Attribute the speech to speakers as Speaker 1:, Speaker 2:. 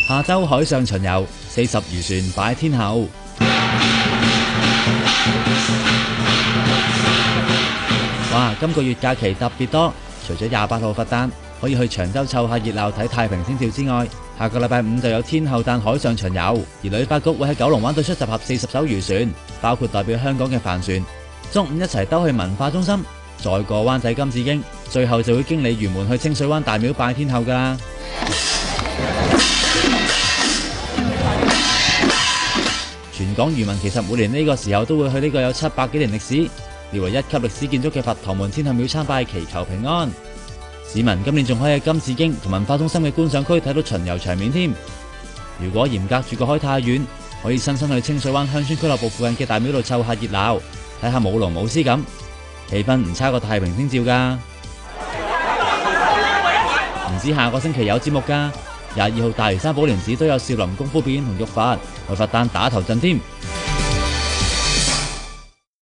Speaker 1: 下周海上巡遊，40漁船擺天后。哇！今個月假期特別多，除咗28號佛誕可以去長洲湊下熱鬧睇太平清醮之外，下個禮拜5就有天后誕海上巡遊，而旅發局會喺九龍灣對出集合40艘漁船，包括代表香港嘅帆船，中午一齊兜去文化中心，再過灣仔金紫荊，最後就會經鯉魚門去清水灣大廟拜天后㗎啦。全港漁民其實每年呢個時候都會去呢個有700幾年歷史，列為1級歷史建築嘅佛堂門天后廟參拜，祈求平安。市民今年仲可以喺金紫荊同文化中心嘅觀賞區睇到巡遊場面添。如果嚴格住個開太遠，可以親身去清水灣鄉村俱樂部附近嘅大廟度湊下熱鬧，睇下舞龍舞獅咁，氣氛唔差過太平清醮㗎。唔止下個星期有節目㗎，22號大嶼山寶蓮寺都有少林功夫表演同浴法，為佛誕打頭陣添。